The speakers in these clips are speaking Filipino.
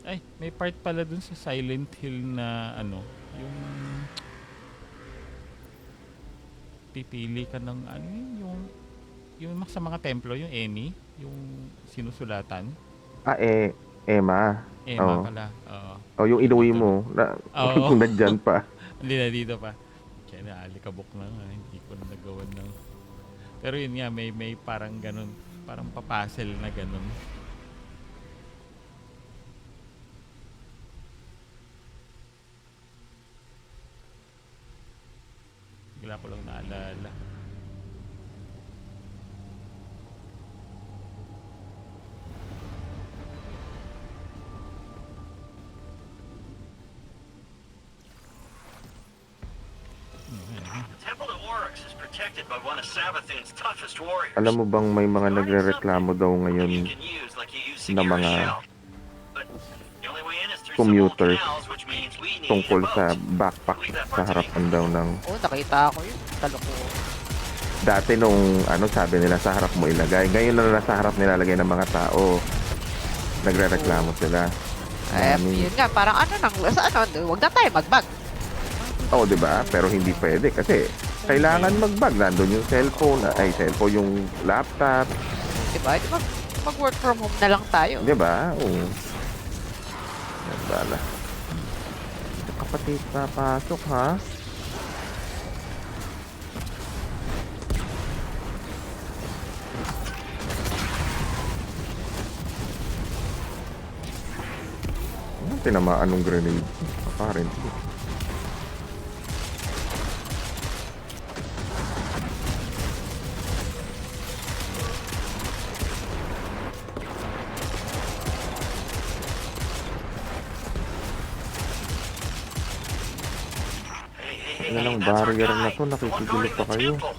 Ay, may part pala dun sa Silent Hill na ano, yung pipili ka ng ano yun, yung sa mga templo, yung Emi, yung sinusulatan. Ah, Emma. Emma Oo. pala, oo. Oh, yung Yung inuwi dito na. mo, na, Oo. kung nandyan pa. Hindi na dito pa. Kaya naalikabok na nga, hindi ko na nagawan ng... Pero yun nga, may parang ganun, parang papuzzle na ganun. Bigla ko lang naalala. Temple of Oryx is protected by one of Savathun's toughest warriors. Alam mo bang may mga nagrereklamo daw You ngayon can use like you use na Sagira's mga shell. But the only way in is through some old commuters canals, which means we need a tungkol sa boat. backpack Leave that sa part to me. harapan daw ng... Oo, nakita ko yun. Taloko. Dati nung ano sabi nila sa harap mo ilagay. Ngayon na nasa harap nilalagay ng mga tao. Nagrereklamo sila. Yun nga, parang ano nang, sa ano, huwag na tayo magbag. Oo, di ba? Pero hindi pwede kasi kailangan magbag. Nandun yung cellphone, yung laptop. Diba? Di ba, mag-work from home na lang tayo. Di ba? Oo. Yan bala. Kapatid, papasok ha? Tinamaan ng grenade. Apparently. Hey, Ano lang, that's our barrier na guy. to, The one nakikigulo guarding pa the kayo. temple.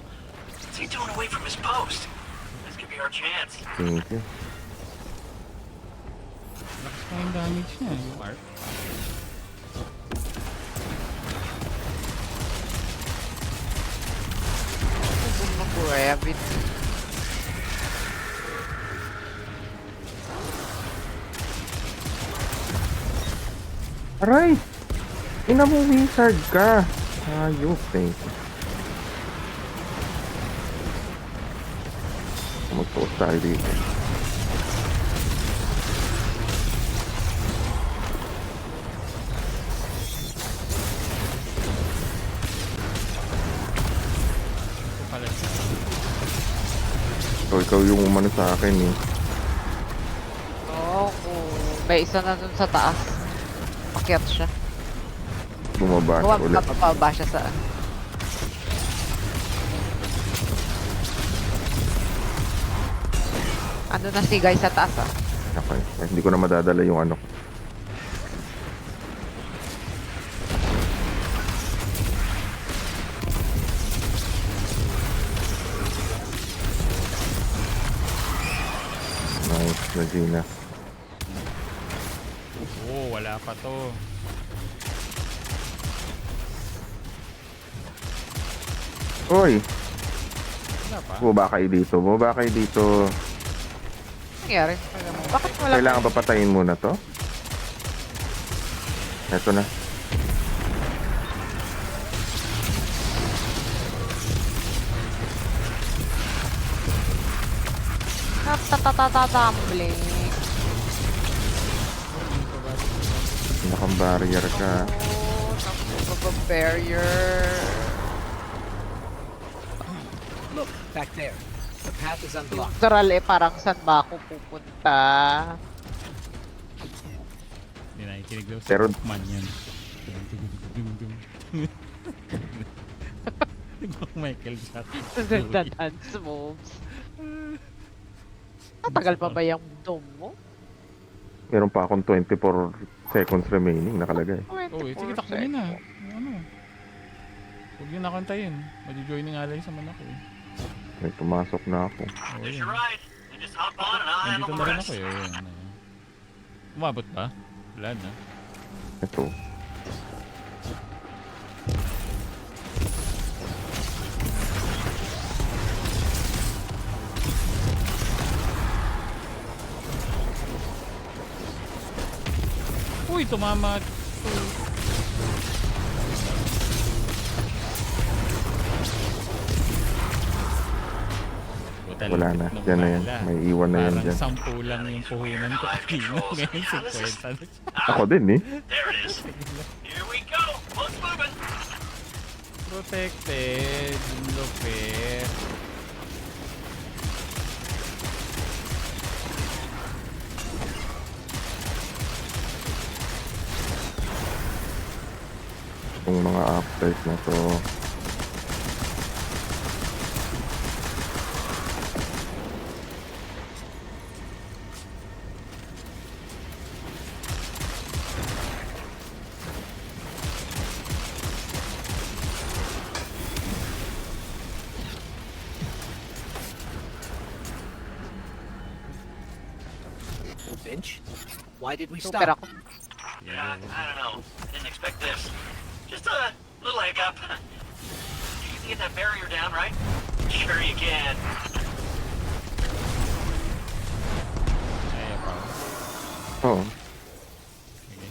What's he doing away from his post? This could be our chance. Thank you. Lakas pa yung damage niya, yung arc. Rabbit. Aray! Ina mo wizard ka! Ayok, thank you. Magtuos tayo dito. Ito pala siya. So, ikaw yung umano sa akin eh. Oo, may isa na dun sa taas. Pakyat siya. Bumaba siya ulit. Mapapaba siya sa ano. Ano na si guys sa taas ah. Okay. Hindi ko na madadala yung ano. Nice na Gina. Oo, wala pa to. Hoy! Wala pa. Bumaba kayo dito. Bumaba kayo dito. Nangyari? Bakit wala? Kailangan ba patayin muna to? Eto na. Tumbling. Nakang barrier ka. Oh, barrier. Look, back there. The path is unblocked. Literal parang saan ba ako pupunta? Hindi nakikinig daw sa Pero- Bookman yan. Michael Jackson. The dance moves. Matagal pa ba yung dome mo? Meron pa akong 24 seconds remaining nakalagay. Oh, sige, takbo niyo na. Yung ano. Huwag niyo nakantayin. Madi-join ng alay sa manak eh. May pumasok na ako. Oh, There's yun. your ride. You just hop on and I'll Nandito handle na the rin rest. ako eh. Ayan, ayan. Umabot ba? Wala na. Ito. Uy, tumama. Puta, Wala lupit na. nung Yan na yan. bala. May iwan na yan Parang dyan. 10 lang yung puhunan ko. Ngayon 50 na siya. Ako din eh. There it is. Here we go. Boat's moving. Protected. Lupit. Itong mga upstairs na to. Finch, why did we Super stop? ako. Yeah, I don't know. Didn't expect this. Just a little hiccup. You can get that barrier down, right? Sure you can. Kaya pa. Oo. Sige.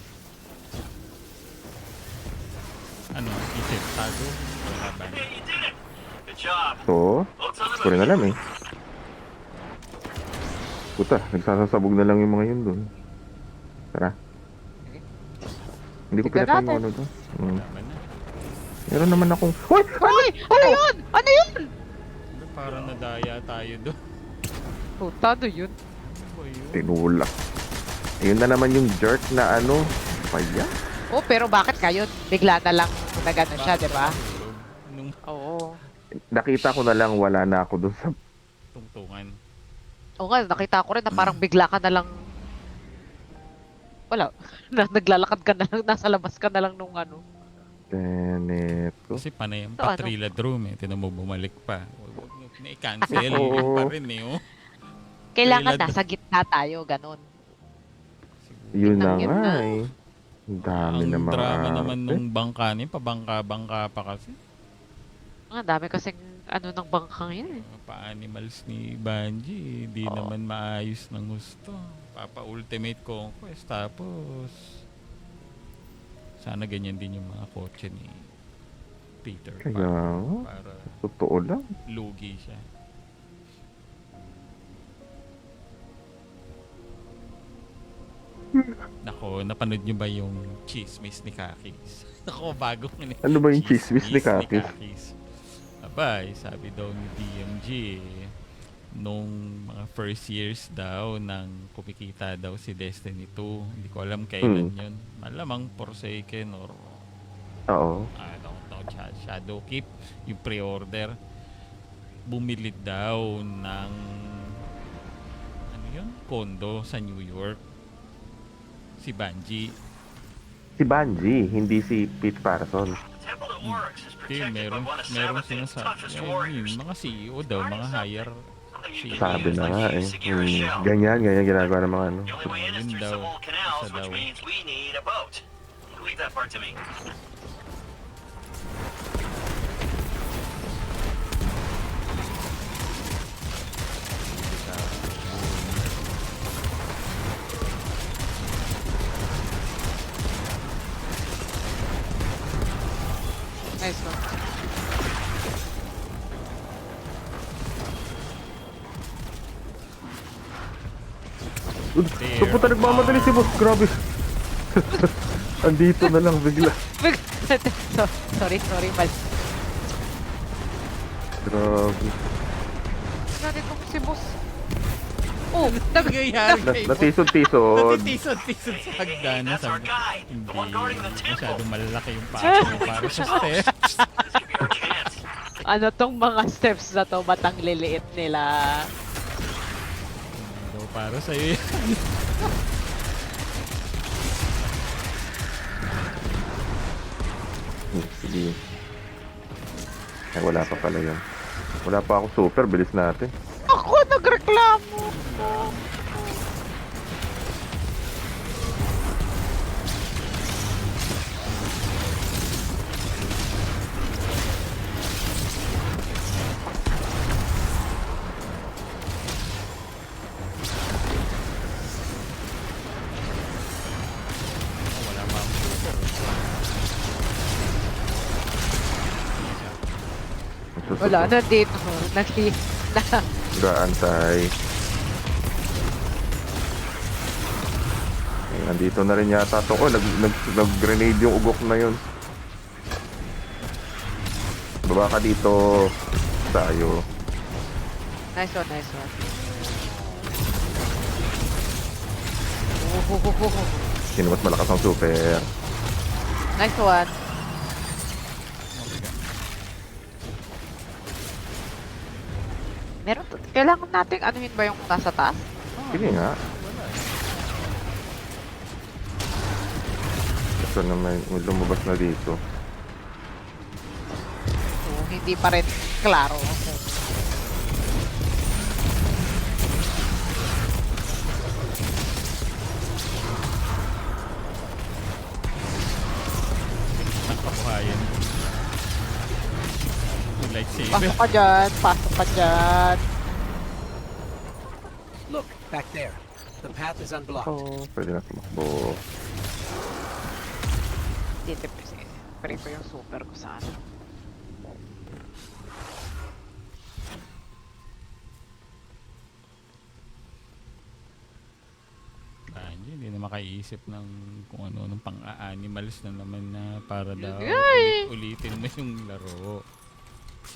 Ano? Isip. Tago? Wala ba? Hey, you did it. Good job. So, Boat's on ko the rin move. alam eh. Puta, nagsasabog na lang yung mga yun dun. Tara. Hindi ko Tignan pinatay yung natin. ano to. Wala ba na? Meron naman akong... Hoy! Uy! Ano yun? Ano yun? Ano, parang nadaya tayo doon. Puta, ano yun? Ano ba yun? Tinulak. Ayun na naman yung jerk na ano. Paya. Oh, pero bakit ngayon? Bigla na lang nagano siya, di ba? Tulog. Nung Oo. Nakita ko na lang wala na ako dun sa... tungtungan. Oo nga, nakita ko rin na parang bigla ka na lang... Wala. Naglalakad ka na lang, nasa labas ka na lang nung ano. Teneto. Kasi panay ang So, ano? patrilladrome eh. Tinan mo bumalik pa. Huwag mo na-cancel. Oo. Yun pa rin eh. Oh. Kailangan Kailan- nasa gitna tayo, ganun. Yun na Yun nga na. eh. Ang dami Ang na mga... drama naman nung bangka niya. Pabangka-bangka pa kasi. Ang dami kasing ano ng bangkang yan eh. Mga pa-animals ni Banji. Di Oo. naman maayos ng gusto. Papa-ultimate conquest. Tapos... Sana ganyan din yung mga kotse ni Peter Kaya Pan. nga. Para Totoo lang. lugi siya. Nako, napanood nyo ba yung chismis ni Kakis? Nako, bagong Ano ba yung chismis ni Kakis? Abay, sabi daw ni DMG, nung mga first years daw nang kumikita daw si Destiny 2. Hindi ko alam kailan yun. Malamang Forsaken or Oo. I don't know, Shadowkeep, yung pre-order. Bumili daw ng ano yun? Condo sa New York. Si Banji. Si Banji, hindi si Pete Parson. The temple that works is Okay, protected by meron one of meron Sabathun's sinasabi. toughest Yun, warriors. mga CEO daw, mga higher Something you CEO. can Sabi use na like nga eh. Sagira's shell. Ganyan ginagawa ng mga ano. The only way in is Yun through daw. some old canals, Isa which daw. means we need a boat. Leave that part to me. Nice one. So puta nagmamadali si boss. Grabe. Andito na lang bigla. Sorry, mal. Grabe. Nandito ko si boss. Oh, Nangyayari kay Boss. Natisod-tisod. Natisod-tisod sa hagdanan. That's our Sabi, guy, hindi the one guarding the temple. masyadong malalaki yung paa mo para sa step. This could be our chance. ano tong mga steps na to, batang liliit nila. Daw para sa'yo yan. Sige. Ay, wala pa pala yun. Wala pa ako super. Bilis natin. Ako nagreklamo. Wala, to. nandito. Gaantay. Ay, nandito na rin yata to. Oh, nag-grenade yung ugok na yun. Baba ka dito. Tayo. Nice one, nice one. Sino mas malakas ang super? Nice one. Meron, kailangan natin anuhin ba yung nasa taas? Sige nga. Ito na may lumabas na dito. So, hindi pa rin klaro. Ang kabuhayan. Yung lightsaber. Pasok ka dyan, pasok ka dyan. Look, back there. The path is unblocked. Oh, pwede na tumakbo. Dito pre ko yung super ko sa ano. Hindi na makaiisip ng kung ano, ng pang-animals na naman na para daw Yay! ulitin mo yung laro.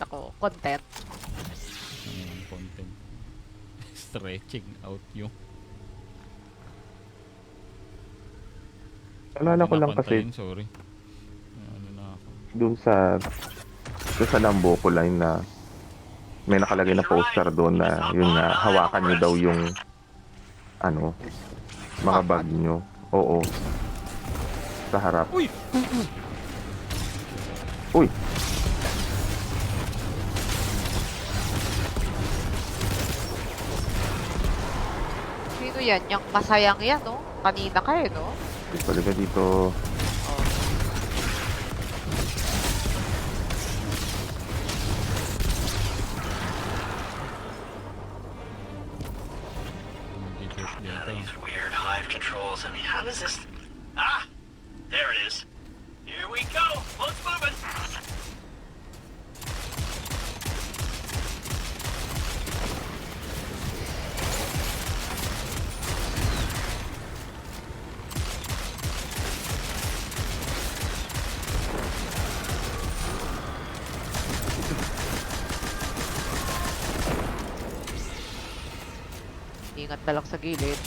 Ako, content. Ng content. Stretching out yung Alala ko lang napantayin, kasi sorry. Ano na ako. dun sa Lamboco line na may nakalagay na poster doon na yun nga, hawakan nyo daw yung ano, mga bag nyo. Oo. Sa harap. Uy! Uy! Sino yan? Yung masayang yan, no? Kanina ka eh, no? Pwede ka dito. Dito, dito. These weird hive controls. I mean, how does this... Ah! There it is. Here we go. Boat's moving. Ingat na lang sa gilid.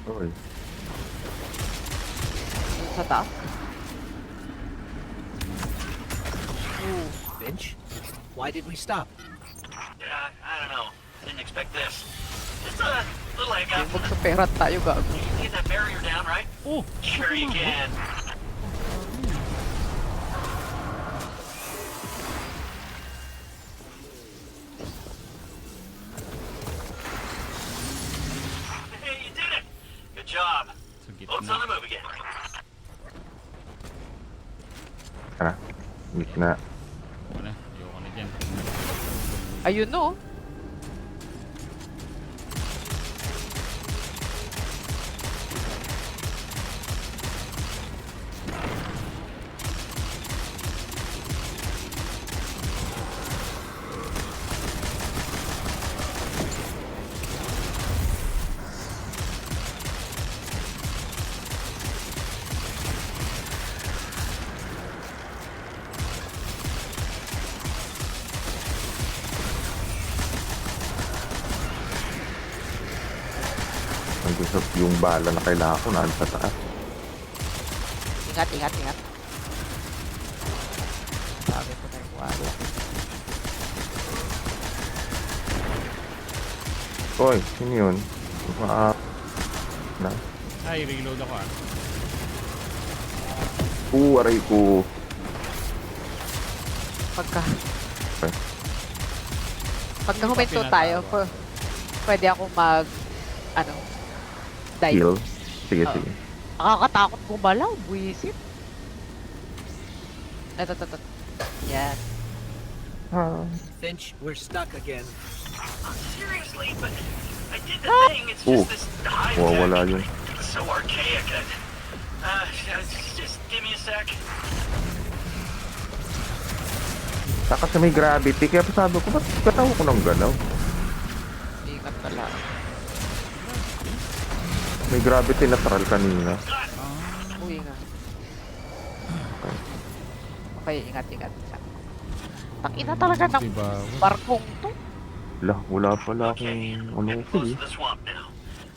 Uy. Dun sa taas. Finch, why did we stop? Yeah, I don't know. Didn't expect this. Just a little hiccup. Yung magsuperat tayo, gago. You can get that barrier down, right? Oh! Sure you can. Hey, you did it! Good job. Sa Boat's gitna. on the move again. Ah. Gitna. Ako na. Ayoko na dyan. Ayun, no? Nandun sa yung bala na kailangan ko naan sa taas. Ingat, ingat, ingat. Sabi ko na yung wala. Oy, sino yun? Na? Ay, reload ako ah. Aray ko. Pagka... Okay. Pagka huminto Pinatawa. tayo, pwede ako mag... Ano? Dive. Heal. Sige, Oo. sige. Nakakatakot gumalaw, buwisit. Ito. Yan. Finch, we're stuck again. Seriously, but I did the thing. It's Oh. just this hive Wala tech. yun. so archaic. Just give me a sec. Kasi may gravity, kaya pa sabi ko, ba't katawa ko ng galaw? Ingat talaga. May gravity lateral kanina. Uy, ingat. Okay, ingat. Takina talaga ng Diba? barkong to. Wala pala akong Getting ko close to the swamp now.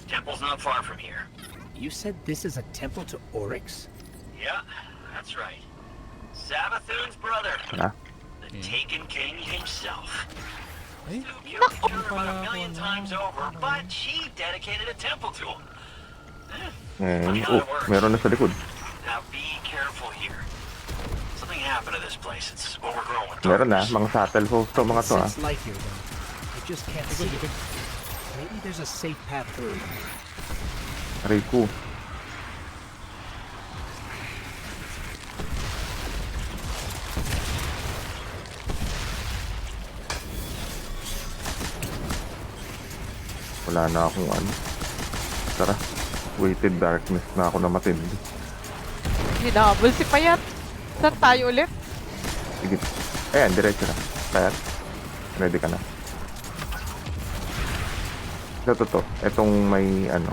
Temple's not far from here. You said this is a temple to Oryx? Yeah, that's right. Savathun's brother, Ha? the Taken King himself. Ay, Who killed each other pala about a million ako, times over, but she dedicated a temple to him. Meron na sa likod. Now be careful here. Something happened to this place. It's overgrown with Meron na, darkness. mga shuttle host to mga to, ha? Sense light here, though. I just can't see it. Maybe there's a safe path through. Riku. Wala na akong ano. Tara. Weighted darkness na ako na matindi. Hinabol si Payat. Saan tayo ulit? Sige. Ayan, diretso na. Kaya, ready ka na. Ito. Itong may ano.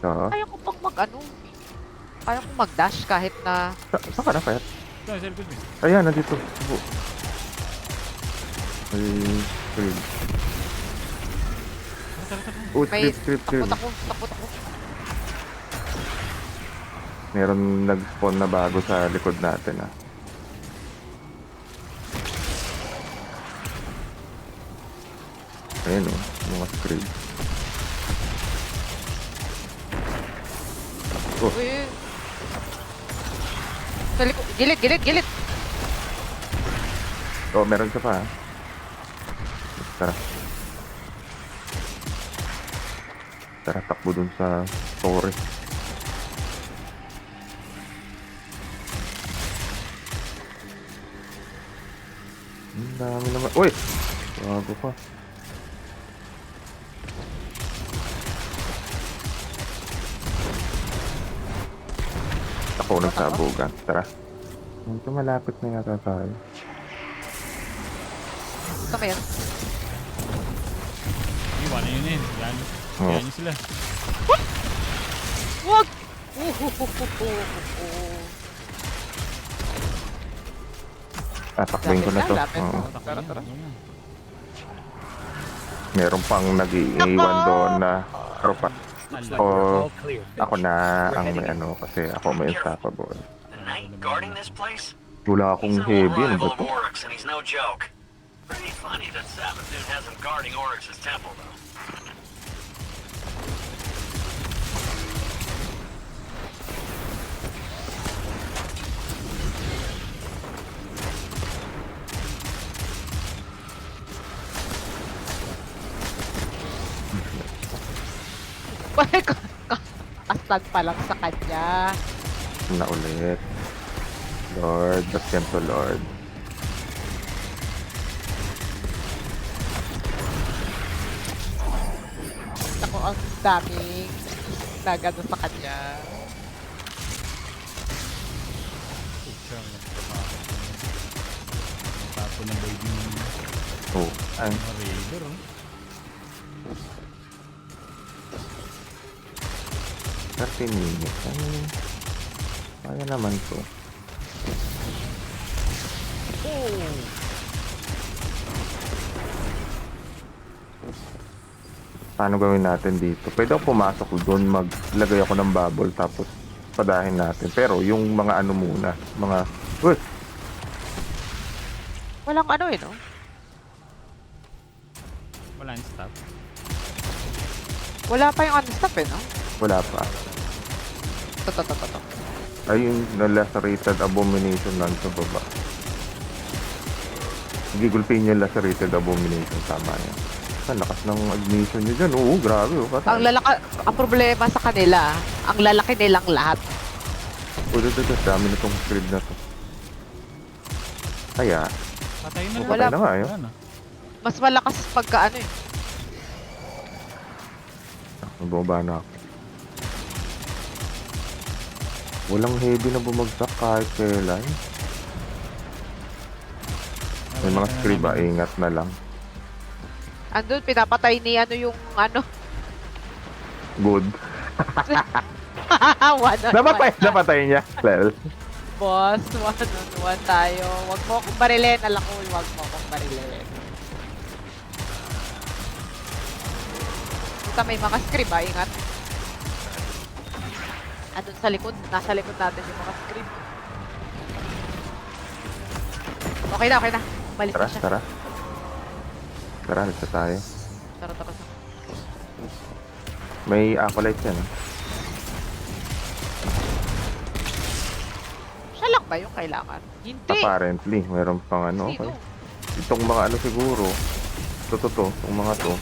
Oo. Kaya ko pang mag-ano. Kaya ko mag-dash kahit na... Saan ka na, Kaya? ito, sa likod mo. Ayan, nandito. Subo. Ay, oh, May script. takot ako. Meron nag-spawn na bago sa likod natin, ah. Ayun, oh. Mga script. Oh, Uy. Sa likod. Gilid. oh, meron ka pa, ah. Tara, takbo dun sa torre. Ang dami naman. Uy! Bago pa. Ako nagsabugan. Tara. Ito malapit na yata tayo. Ito ba yan? Iwanan yun eh. Oo. Yan nyo sila. Wag! Tatakbuhin ko na to. Lapit. Oo. Tara. Meron pang nag-iiwan doon na tropa. Looks like Oh, we're all clear. Ako na We're ang may heading in. ano kasi ako may unstoppable. The knight guarding this place? Wala He's akong an old heavy. Ano ba rival to? of Oryx, and he's no joke. Pretty funny that Savathun has him guarding Oryx's temple, though. Kastan pa lang sa kanya. Na ulit. Lord, Bastion to Lord. Ako ang daming nagano sa kanya. Tapo na boy yung Oh, ay. mga raider. Oh. 30 minutes. Ay, kaya naman to. Paano gawin natin dito? Pwede ako pumasok doon, maglagay ako ng bubble, tapos padahin natin. Pero yung mga ano muna, mga... Uy! Walang ano eh, no? Wala yung stop. Wala pa yung unstop eh, no? Wala pa. To. Ay, yung na-lacerated abomination lang sa baba. Gigulpin yung lacerated abomination. Tama yan. Ang lakas ng ignition nyo dyan. Oo, grabe. Oh, Ang problema sa kanila, ang lalaki nilang lahat. Uy, dami na tong script na to. Kaya, Patay na lang. patay na nga yun. Wala na. Mas malakas pagka ano eh. Bumaba na ako. Walang heavy na bumagsak kahit kailan. May mga scribe ingat na lang. Andun, pinapatay ni ano yung ano. Good. Napatay niya. Well, Boss, one on one tayo. Wag mo akong barilin. Alam ko, wag mo akong barilin. Puta, may mga scribe ingat. Andun sa likod. Nasa likod natin yung mga scribe. Okay na, okay na. Balik tara, na siya. tara. Tara, nagsa tayo. Tara, tara. May acolyte yan. Siya lang ba yung kailangan? Hindi. Apparently, meron pang ano. Sino? Okay. Itong mga ano siguro. Ito. Itong mga to.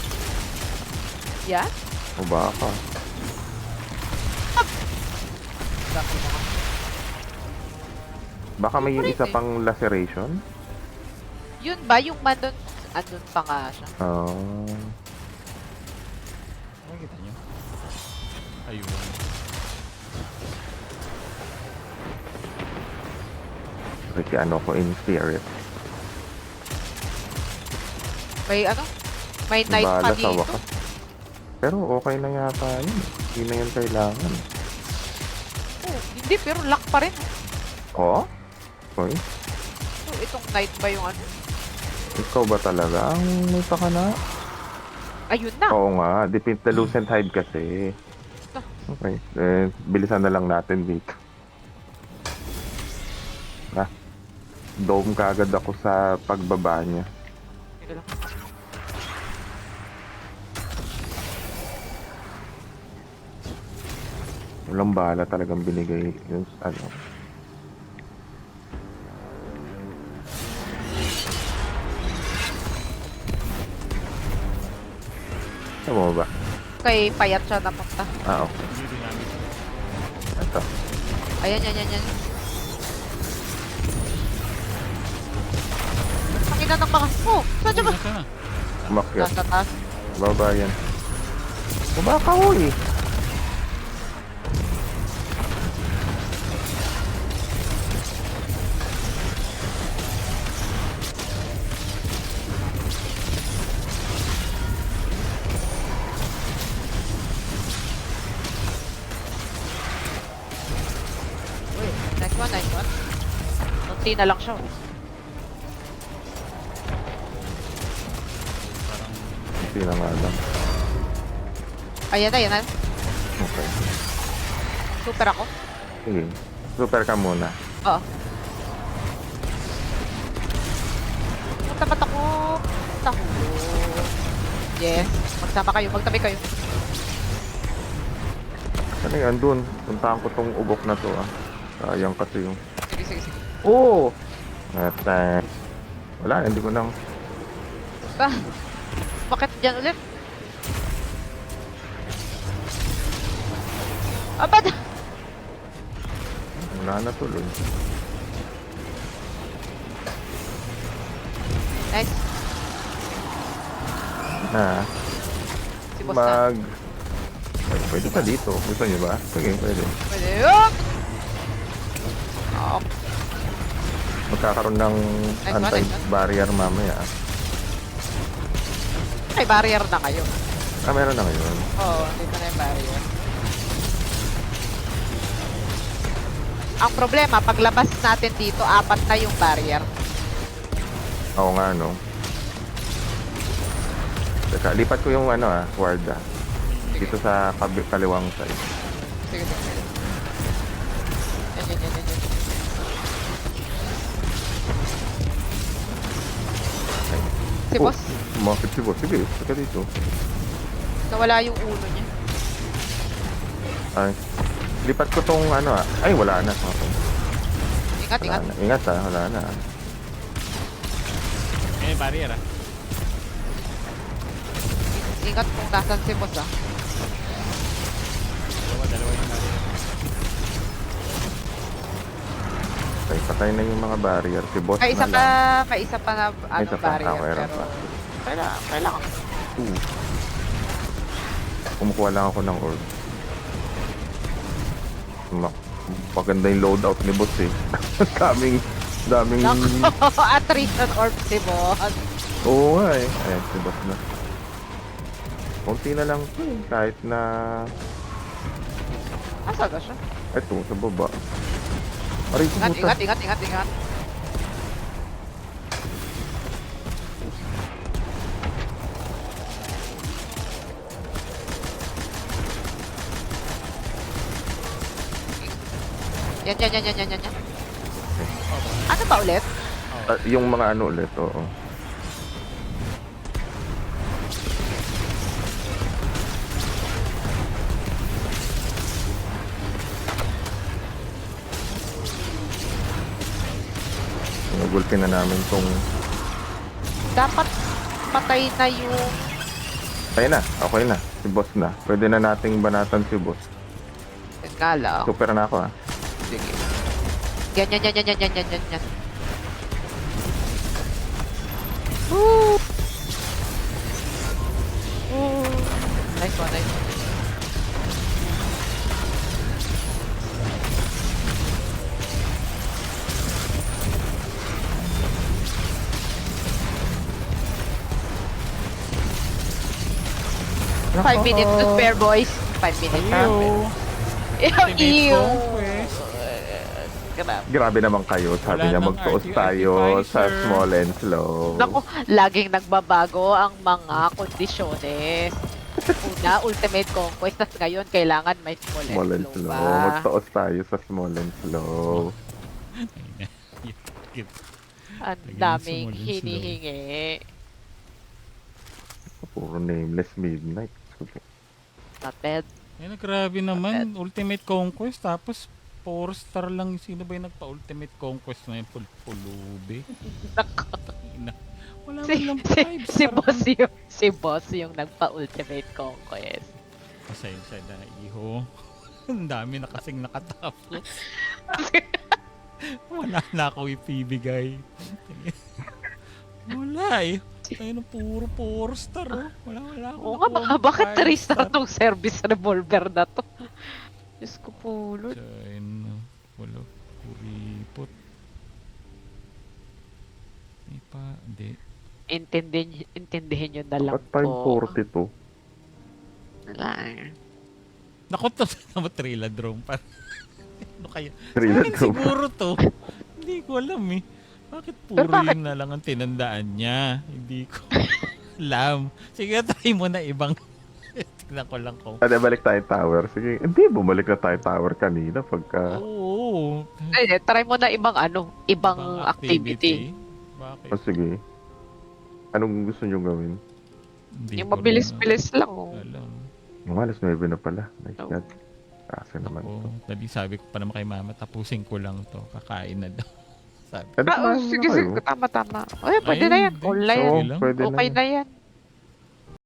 Yan? O baka. Bakit na? Baka may Hindi isa eh. pang laceration. Yun ba? Yung mandun, andun pa nga siya. Nakikita nyo? Ayun. Kasi ano ko in spirit. May ano? May May night pa bala sa dito. wakas. Pero okay na yata yun. Hindi na yan kailangan. Oh, hindi, pero lock pa rin. Oo? Okay. So, itong night ba yung ano? Ikaw ba talaga ang may pakana? Ayun na. Oo nga. Depende the lucent hide kasi. Okay. Bilisan na lang natin dito. Dome kagad ako sa pagbaba niya. Teka lang. Walang bala talagang binigay yung ano. Tama mo ba? Kay payat siya napunta. Okay. Hindi dynamic. Ito. Ayan, yan. Ang ina ng mga... Oh, saan siya ba? Nasa na? Umakyat. Nasa taas. Baba yan. Baba ka, uy. Uy, nice one. Kunti na lang siya. Oh. Hindi na nga lang. Ayan na. Okay. Super ako. Sige. Super ka muna. Oo. Tapat ako. Taho. Yes. Magsama kayo. Magtabi kayo. Ano yan? Andun. Puntahan ko tong ubok na to Sayang kasi yung... Sige. Oo! At wala, hindi ko nang... Ba? Bakit dyan ulit? Abad! Wala na tuloy. Nice. Si boss na. Pwede pa dito. Gusto niyo ba? Sige, pwede. Pwede yun! Oh, Magkakaroon ng Nice one, anti-barrier mamaya. may barrier na kayo. Meron na ngayon. Oo, dito na yung barrier. Ang problema, paglabas natin dito, 4 na yung barrier. Oo nga, no? Teka, lipat ko yung ward dito sa kaliwang side. Sige. Yan. Si boss, Bakit si boss? Sige, teka dito. nawala yung ulo niya. Ay, lipat ko tong Ay, wala na. Okay. Ingat. Wala na. Ingat wala na. Eh, barrier Ingat kung nasan si boss Dalawa yung barrier. Patay na yung mga barrier. Si boss May isa na pa, lang. may isa pa na ano, isa pa, barrier, okay, pero pa. kailangan. Ooh. Kumukuha lang ako ng orb. Maganda yung loadout ni boss eh. daming... Nako, attrition orb si boss. Oo nga eh. Ayan, si boss na. Kunti na lang to eh. Kahit na... Asa ba siya? Ito, sa baba. Aray, puta. Ingat. Yan. Ano ba ulit? Yung mga ano ulit, oo. Nagulpin na namin tong... Dapat patay na yung... Ay na, okay na. Si boss na. Pwede na nating banatan si boss. Yun nga lang. Super na ako ah. Sige. Yan. Woo! Woo! Nice one. 5 minutes to spare, boys. 5 minutes. Ew. Grabe. Grabe naman kayo. Sabi Wala niya nang magtuos RT, tayo sa sir. small and slow. Naku, laging nagbabago ang mga kondisyones. Una, Ultimate Conquest, at ngayon kailangan may small Small and and slow slow. pa. Magtuos tayo sa small and slow. Ang Lagyan daming small and slow. hinihingi. Puro nameless midnight. Not bad. Yan, grabe naman. Ultimate Conquest, tapos 4-star lang. Sino ba yung nagpa-Ultimate Conquest na yung pulubi? Ina. Wala man lang 5-star. Si boss yung nagpa-Ultimate Conquest. Pasensya na, iho. Ang dami na kasing nakatapos. Wala na ako ipibigay. Wala eh. Ayun, puro 4-star oh. Wala ako. Oo nga, bakit 3-star tong service revolver na to? Diyos ko po, Lord. Ayun, wala. Kuripot. May pa, hindi. Intindihin nyo na lang Ba't po. 542? Wala eh. Naku, to naman Trilladrome pa. Ano kaya? Trilladrome. Sa akin siguro to. Hindi ko alam eh. Bakit puro Pero bakit? yun na lang ang tinandaan niya? Hindi ko alam. Sige, try mo na ibang. Tignan ko lang kung. Balik tayo tower. Sige, hindi, bumalik na tayo tower kanina pagka... Oo. Ay, try mo na ibang ibang activity. Bakit? Oh, sige. Anong gusto nyo gawin? Hindi Yung ko mabilis-bilis lang. Oh. alam. Yung alas 9 na pala. My Oh. God. Kasi naman Oo. to. Dali sabi ko pa naman kay mama, tapusin ko lang to. Kakain na daw. Sabi. Pwede kumain na Sige, kayo. tama. Ay, pwede Ayun, na yan. hindi. Online Oo, yan. lang. pwede Okay na. na yan.